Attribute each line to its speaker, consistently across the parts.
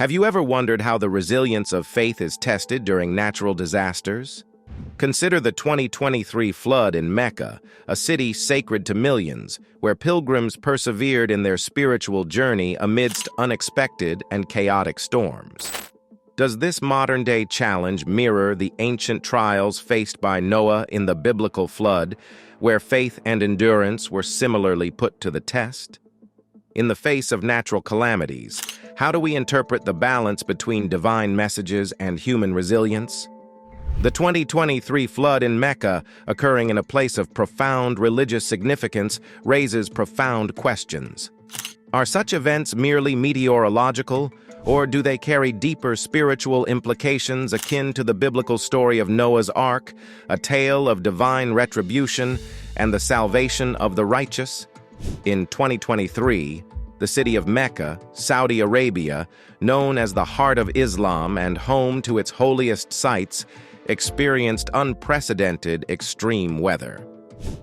Speaker 1: Have you ever wondered how the resilience of faith is tested during natural disasters? Consider the 2023 flood in Mecca, a city sacred to millions, where pilgrims persevered in their spiritual journey amidst unexpected and chaotic storms. Does this modern-day challenge mirror the ancient trials faced by Noah in the biblical flood, where faith and endurance were similarly put to the test? In the face of natural calamities, how do we interpret the balance between divine messages and human resilience? The 2023 flood in Mecca, occurring in a place of profound religious significance, raises profound questions. Are such events merely meteorological, or do they carry deeper spiritual implications akin to the biblical story of Noah's Ark, a tale of divine retribution and the salvation of the righteous? In 2023, the city of Mecca, Saudi Arabia, known as the heart of Islam and home to its holiest sites, experienced unprecedented extreme weather.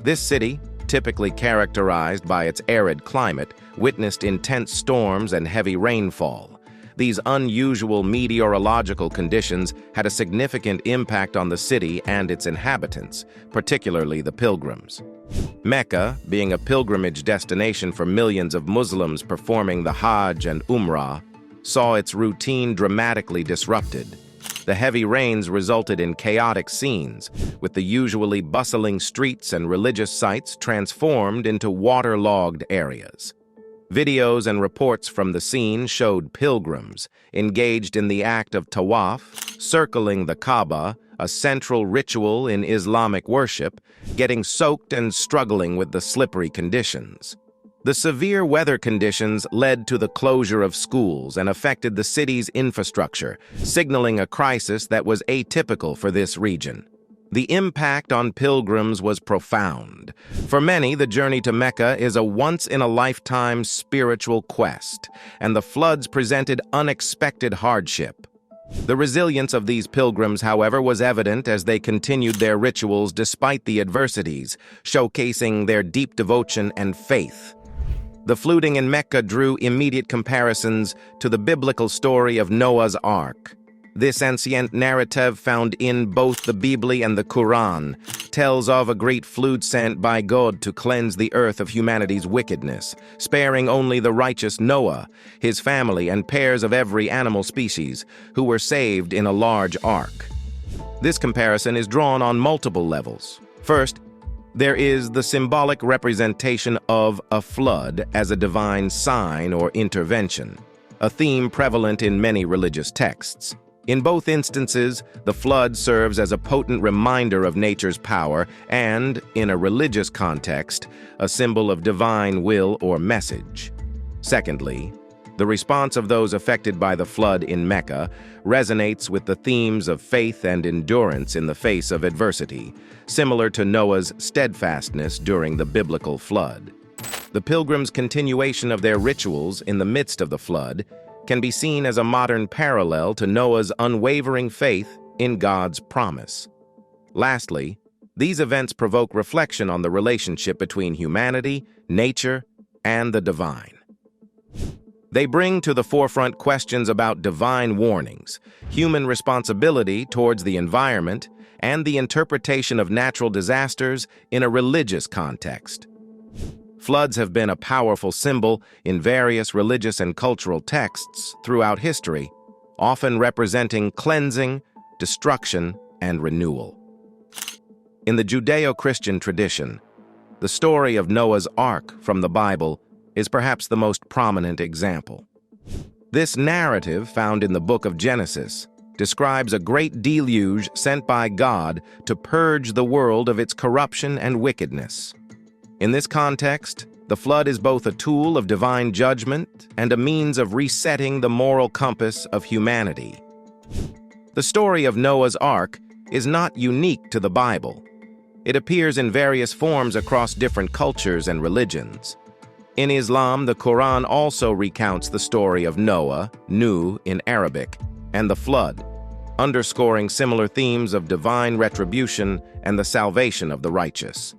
Speaker 1: This city, typically characterized by its arid climate, witnessed intense storms and heavy rainfall. These unusual meteorological conditions had a significant impact on the city and its inhabitants, particularly the pilgrims. Mecca, being a pilgrimage destination for millions of Muslims performing the Hajj and Umrah, saw its routine dramatically disrupted. The heavy rains resulted in chaotic scenes, with the usually bustling streets and religious sites transformed into waterlogged areas. Videos and reports from the scene showed pilgrims engaged in the act of tawaf, circling the Kaaba, a central ritual in Islamic worship, getting soaked and struggling with the slippery conditions. The severe weather conditions led to the closure of schools and affected the city's infrastructure, signaling a crisis that was atypical for this region. The impact on pilgrims was profound. For many, the journey to Mecca is a once-in-a-lifetime spiritual quest, and the floods presented unexpected hardship. The resilience of these pilgrims, however, was evident as they continued their rituals despite the adversities, showcasing their deep devotion and faith. The flooding in Mecca drew immediate comparisons to the biblical story of Noah's Ark. This ancient narrative, found in both the Bible and the Quran, tells of a great flood sent by God to cleanse the earth of humanity's wickedness, sparing only the righteous Noah, his family, and pairs of every animal species, who were saved in a large ark. This comparison is drawn on multiple levels. First, there is the symbolic representation of a flood as a divine sign or intervention, a theme prevalent in many religious texts. In both instances, the flood serves as a potent reminder of nature's power and, in a religious context, a symbol of divine will or message. Secondly, the response of those affected by the flood in Mecca resonates with the themes of faith and endurance in the face of adversity, similar to Noah's steadfastness during the biblical flood. The pilgrims' continuation of their rituals in the midst of the flood can be seen as a modern parallel to Noah's unwavering faith in God's promise. Lastly, these events provoke reflection on the relationship between humanity, nature, and the divine. They bring to the forefront questions about divine warnings, human responsibility towards the environment, and the interpretation of natural disasters in a religious context. Floods have been a powerful symbol in various religious and cultural texts throughout history, often representing cleansing, destruction, and renewal. In the Judeo-Christian tradition, the story of Noah's Ark from the Bible is perhaps the most prominent example. This narrative, found in the book of Genesis, describes a great deluge sent by God to purge the world of its corruption and wickedness. In this context, the flood is both a tool of divine judgment and a means of resetting the moral compass of humanity. The story of Noah's Ark is not unique to the Bible. It appears in various forms across different cultures and religions. In Islam, the Quran also recounts the story of Noah, Nuh in Arabic, and the flood, underscoring similar themes of divine retribution and the salvation of the righteous.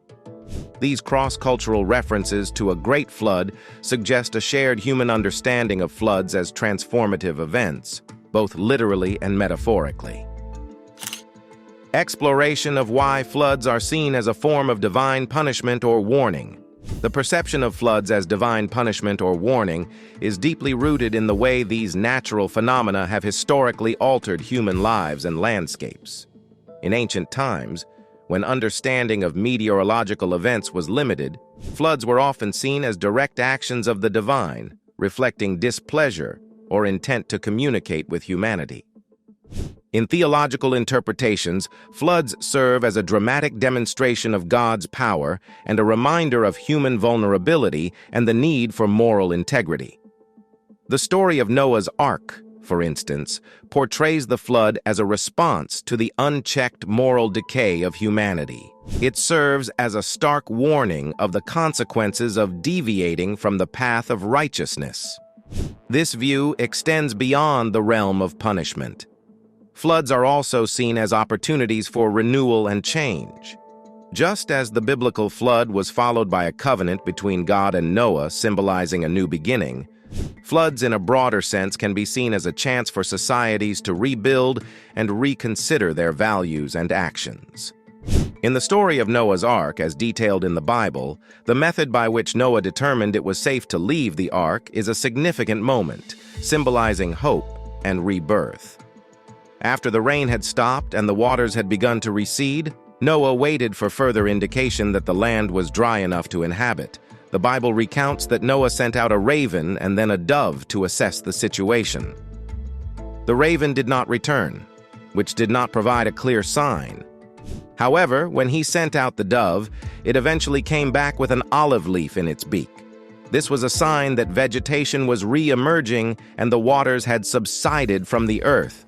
Speaker 1: These cross-cultural references to a great flood suggest a shared human understanding of floods as transformative events, both literally and metaphorically. Exploration of why floods are seen as a form of divine punishment or warning. The perception of floods as divine punishment or warning is deeply rooted in the way these natural phenomena have historically altered human lives and landscapes. In ancient times, when understanding of meteorological events was limited, floods were often seen as direct actions of the divine, reflecting displeasure or intent to communicate with humanity. In theological interpretations, floods serve as a dramatic demonstration of God's power and a reminder of human vulnerability and the need for moral integrity. The story of Noah's Ark, for instance, portrays the flood as a response to the unchecked moral decay of humanity. It serves as a stark warning of the consequences of deviating from the path of righteousness. This view extends beyond the realm of punishment. Floods are also seen as opportunities for renewal and change. Just as the biblical flood was followed by a covenant between God and Noah, symbolizing a new beginning, floods in a broader sense can be seen as a chance for societies to rebuild and reconsider their values and actions. In the story of Noah's Ark, as detailed in the Bible, the method by which Noah determined it was safe to leave the ark is a significant moment, symbolizing hope and rebirth. After the rain had stopped and the waters had begun to recede, Noah waited for further indication that the land was dry enough to inhabit. The Bible recounts that Noah sent out a raven and then a dove to assess the situation. The raven did not return, which did not provide a clear sign. However, when he sent out the dove, it eventually came back with an olive leaf in its beak. This was a sign that vegetation was re-emerging and the waters had subsided from the earth.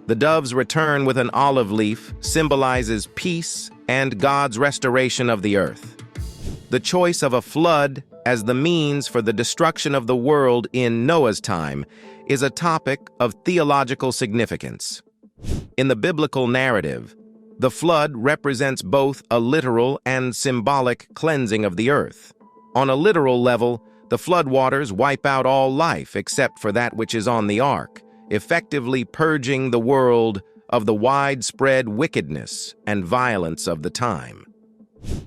Speaker 1: The dove's return with an olive leaf symbolizes peace and God's restoration of the earth. The choice of a flood as the means for the destruction of the world in Noah's time is a topic of theological significance. In the biblical narrative, the flood represents both a literal and symbolic cleansing of the earth. On a literal level, the floodwaters wipe out all life except for that which is on the ark, effectively purging the world of the widespread wickedness and violence of the time.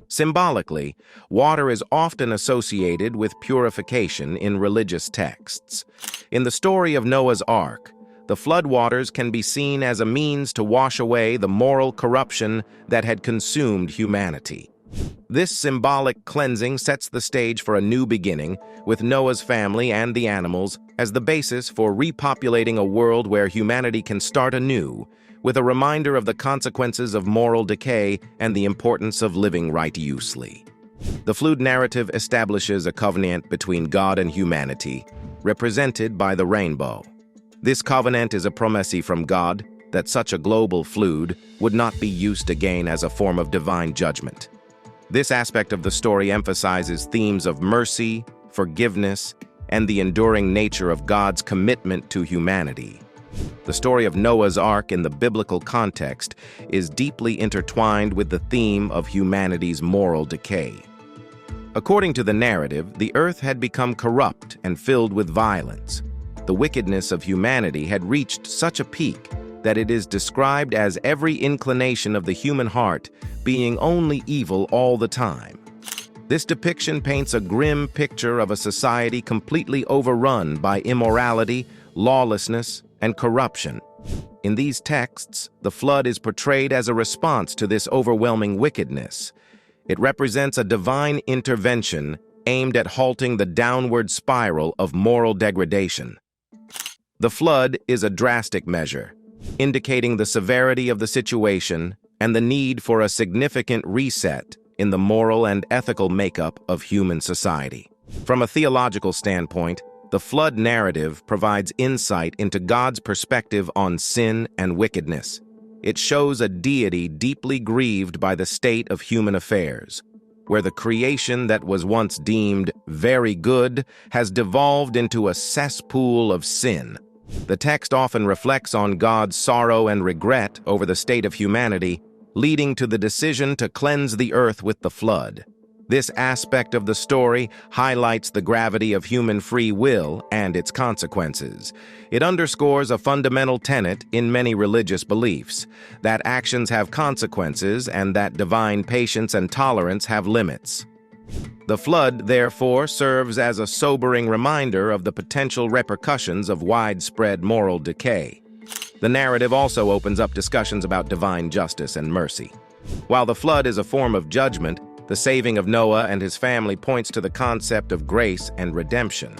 Speaker 1: Symbolically, water is often associated with purification in religious texts. In the story of Noah's Ark, the floodwaters can be seen as a means to wash away the moral corruption that had consumed humanity. This symbolic cleansing sets the stage for a new beginning, with Noah's family and the animals as the basis for repopulating a world where humanity can start anew, with a reminder of the consequences of moral decay and the importance of living righteously. The flood narrative establishes a covenant between God and humanity, represented by the rainbow. This covenant is a promise from God that such a global flood would not be used again as a form of divine judgment. This aspect of the story emphasizes themes of mercy, forgiveness, and the enduring nature of God's commitment to humanity. The story of Noah's Ark in the biblical context is deeply intertwined with the theme of humanity's moral decay. According to the narrative, the earth had become corrupt and filled with violence. The wickedness of humanity had reached such a peak that it is described as every inclination of the human heart being only evil all the time. This depiction paints a grim picture of a society completely overrun by immorality, lawlessness, and corruption. In these texts, the flood is portrayed as a response to this overwhelming wickedness. It represents a divine intervention aimed at halting the downward spiral of moral degradation. The flood is a drastic measure, indicating the severity of the situation and the need for a significant reset in the moral and ethical makeup of human society. From a theological standpoint, the flood narrative provides insight into God's perspective on sin and wickedness. It shows a deity deeply grieved by the state of human affairs, where the creation that was once deemed very good has devolved into a cesspool of sin. The text often reflects on God's sorrow and regret over the state of humanity, leading to the decision to cleanse the earth with the flood. This aspect of the story highlights the gravity of human free will and its consequences. It underscores a fundamental tenet in many religious beliefs, that actions have consequences and that divine patience and tolerance have limits. The flood, therefore, serves as a sobering reminder of the potential repercussions of widespread moral decay. The narrative also opens up discussions about divine justice and mercy. While the flood is a form of judgment, the saving of Noah and his family points to the concept of grace and redemption.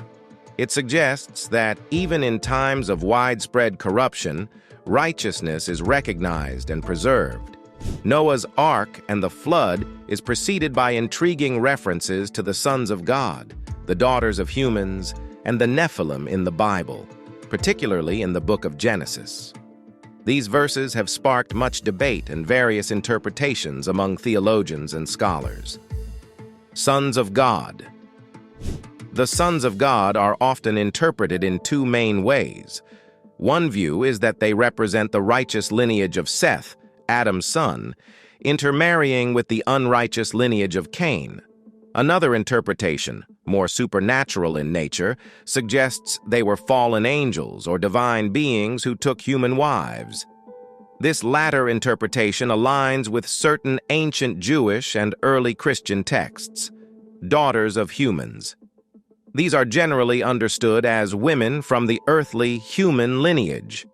Speaker 1: It suggests that even in times of widespread corruption, righteousness is recognized and preserved. Noah's Ark and the flood is preceded by intriguing references to the sons of God, the daughters of humans, and the Nephilim in the Bible, particularly in the book of Genesis. These verses have sparked much debate and various interpretations among theologians and scholars. Sons of God. The sons of God are often interpreted in two main ways. One view is that they represent the righteous lineage of Seth, Adam's son, intermarrying with the unrighteous lineage of Cain. Another interpretation, more supernatural in nature, suggests they were fallen angels or divine beings who took human wives. This latter interpretation aligns with certain ancient Jewish and early Christian texts. Daughters of humans. These are generally understood as women from the earthly human lineage.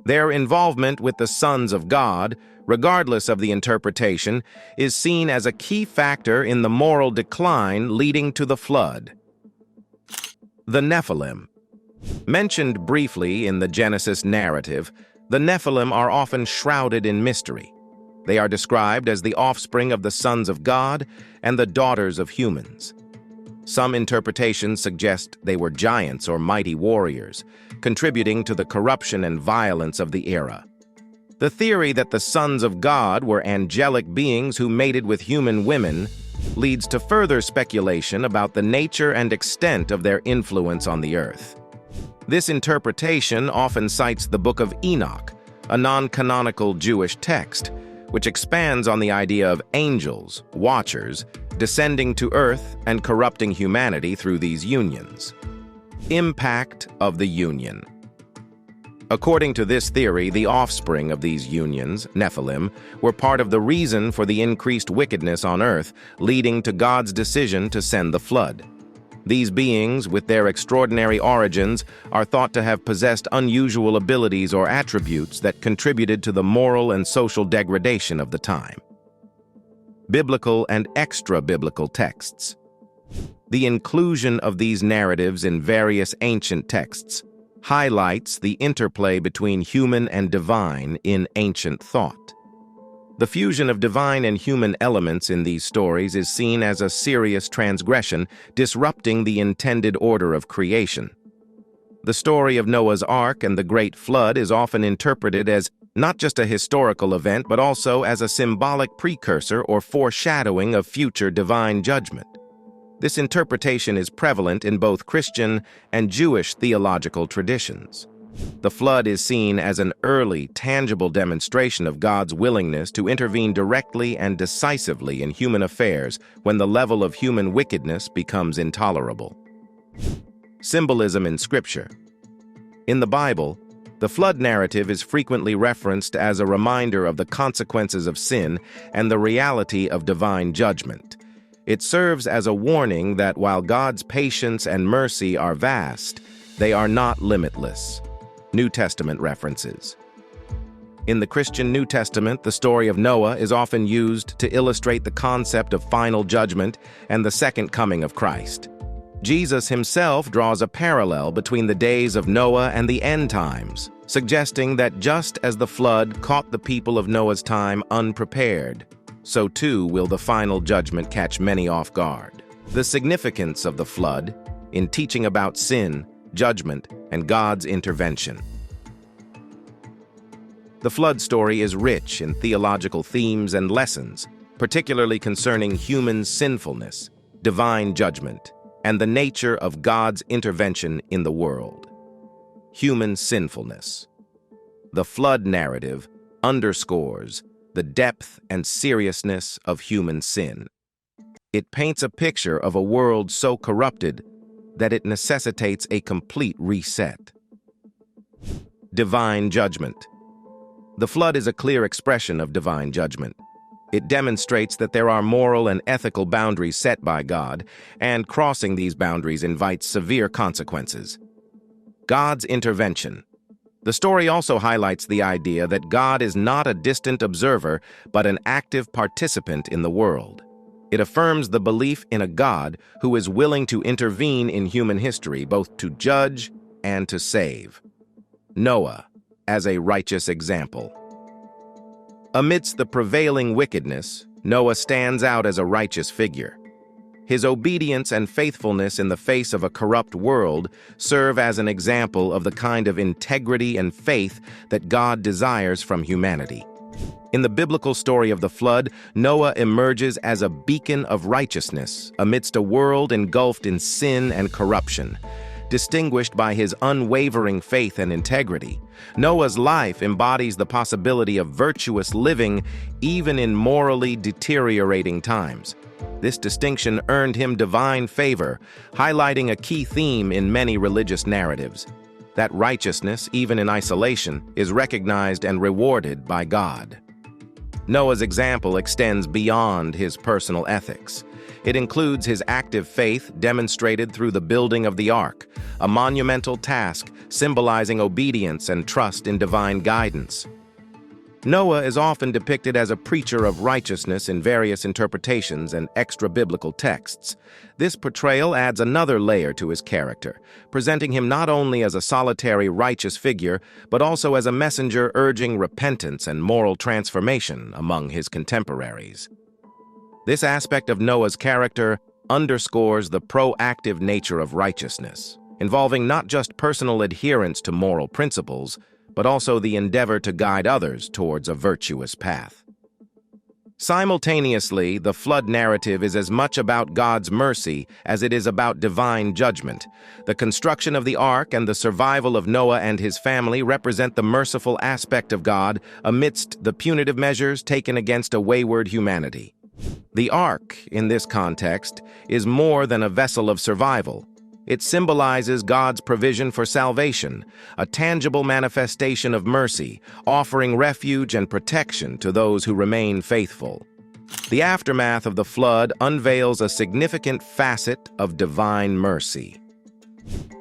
Speaker 1: Their involvement with the sons of God, regardless of the interpretation, is seen as a key factor in the moral decline leading to the flood. The Nephilim. Mentioned briefly in the Genesis narrative, the Nephilim are often shrouded in mystery. They are described as the offspring of the sons of God and the daughters of humans. Some interpretations suggest they were giants or mighty warriors, contributing to the corruption and violence of the era. The theory that the sons of God were angelic beings who mated with human women leads to further speculation about the nature and extent of their influence on the earth. This interpretation often cites the Book of Enoch, a non-canonical Jewish text, which expands on the idea of angels, watchers, descending to earth and corrupting humanity through these unions. Impact of the union. According to this theory, the offspring of these unions, Nephilim, were part of the reason for the increased wickedness on earth, leading to God's decision to send the flood. These beings, with their extraordinary origins, are thought to have possessed unusual abilities or attributes that contributed to the moral and social degradation of the time. Biblical and extra-biblical texts. The inclusion of these narratives in various ancient texts highlights the interplay between human and divine in ancient thought. The fusion of divine and human elements in these stories is seen as a serious transgression, disrupting the intended order of creation. The story of Noah's Ark and the Great Flood is often interpreted as not just a historical event, but also as a symbolic precursor or foreshadowing of future divine judgment. This interpretation is prevalent in both Christian and Jewish theological traditions. The flood is seen as an early, tangible demonstration of God's willingness to intervene directly and decisively in human affairs when the level of human wickedness becomes intolerable. Symbolism in Scripture. In the Bible, the flood narrative is frequently referenced as a reminder of the consequences of sin and the reality of divine judgment. It serves as a warning that while God's patience and mercy are vast, they are not limitless. New Testament references. In the Christian New Testament, the story of Noah is often used to illustrate the concept of final judgment and the second coming of Christ. Jesus himself draws a parallel between the days of Noah and the end times, suggesting that just as the flood caught the people of Noah's time unprepared, so too will the final judgment catch many off guard. The significance of the flood in teaching about sin, judgment, and God's intervention. The flood story is rich in theological themes and lessons, particularly concerning human sinfulness, divine judgment, and the nature of God's intervention in the world. Human sinfulness. The flood narrative underscores the depth and seriousness of human sin. It paints a picture of a world so corrupted that it necessitates a complete reset. Divine judgment. The flood is a clear expression of divine judgment. It demonstrates that there are moral and ethical boundaries set by God, and crossing these boundaries invites severe consequences. God's intervention. The story also highlights the idea that God is not a distant observer, but an active participant in the world. It affirms the belief in a God who is willing to intervene in human history, both to judge and to save. Noah, as a righteous example. Amidst the prevailing wickedness, Noah stands out as a righteous figure. His obedience and faithfulness in the face of a corrupt world serve as an example of the kind of integrity and faith that God desires from humanity. In the biblical story of the flood, Noah emerges as a beacon of righteousness amidst a world engulfed in sin and corruption. Distinguished by his unwavering faith and integrity, Noah's life embodies the possibility of virtuous living even in morally deteriorating times. This distinction earned him divine favor, highlighting a key theme in many religious narratives: that righteousness, even in isolation, is recognized and rewarded by God. Noah's example extends beyond his personal ethics. It includes his active faith demonstrated through the building of the ark, a monumental task symbolizing obedience and trust in divine guidance. Noah is often depicted as a preacher of righteousness in various interpretations and extra-biblical texts. This portrayal adds another layer to his character, presenting him not only as a solitary righteous figure, but also as a messenger urging repentance and moral transformation among his contemporaries. This aspect of Noah's character underscores the proactive nature of righteousness, involving not just personal adherence to moral principles, but also the endeavor to guide others towards a virtuous path. Simultaneously, the flood narrative is as much about God's mercy as it is about divine judgment. The construction of the ark and the survival of Noah and his family represent the merciful aspect of God amidst the punitive measures taken against a wayward humanity. The ark, in this context, is more than a vessel of survival. It symbolizes God's provision for salvation, a tangible manifestation of mercy, offering refuge and protection to those who remain faithful. The aftermath of the flood unveils a significant facet of divine mercy.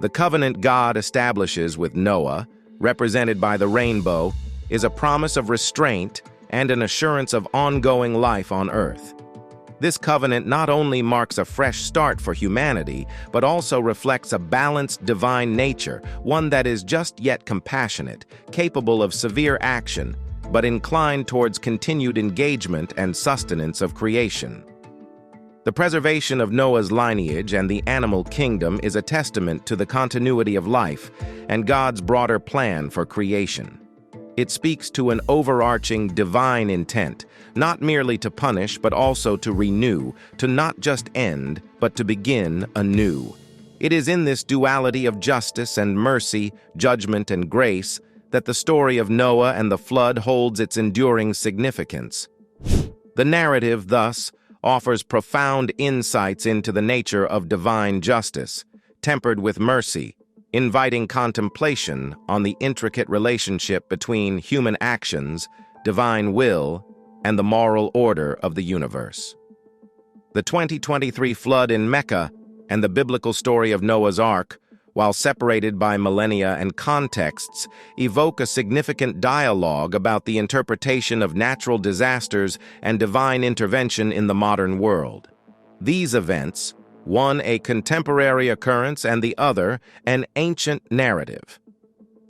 Speaker 1: The covenant God establishes with Noah, represented by the rainbow, is a promise of restraint and an assurance of ongoing life on earth. This covenant not only marks a fresh start for humanity, but also reflects a balanced divine nature, one that is just yet compassionate, capable of severe action, but inclined towards continued engagement and sustenance of creation. The preservation of Noah's lineage and the animal kingdom is a testament to the continuity of life and God's broader plan for creation. It speaks to an overarching divine intent, not merely to punish, but also to renew, to not just end, but to begin anew. It is in this duality of justice and mercy, judgment and grace, that the story of Noah and the flood holds its enduring significance. The narrative, thus, offers profound insights into the nature of divine justice, tempered with mercy, inviting contemplation on the intricate relationship between human actions, divine will, and the moral order of the universe. The 2023 flood in Mecca and the biblical story of Noah's Ark, while separated by millennia and contexts, evoke a significant dialogue about the interpretation of natural disasters and divine intervention in the modern world. These events, one a contemporary occurrence and the other an ancient narrative,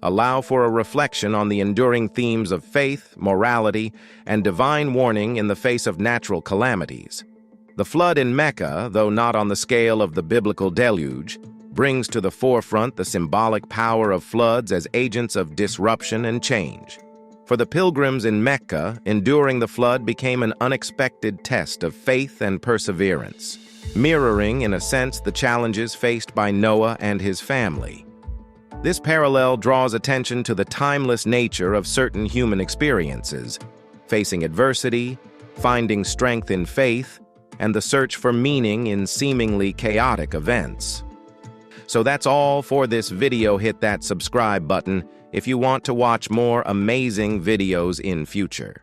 Speaker 1: allow for a reflection on the enduring themes of faith, morality, and divine warning in the face of natural calamities. The flood in Mecca, though not on the scale of the biblical deluge, brings to the forefront the symbolic power of floods as agents of disruption and change. For the pilgrims in Mecca, enduring the flood became an unexpected test of faith and perseverance, mirroring, in a sense, the challenges faced by Noah and his family. This parallel draws attention to the timeless nature of certain human experiences, facing adversity, finding strength in faith, and the search for meaning in seemingly chaotic events. So that's all for this video. Hit that subscribe button if you want to watch more amazing videos in future.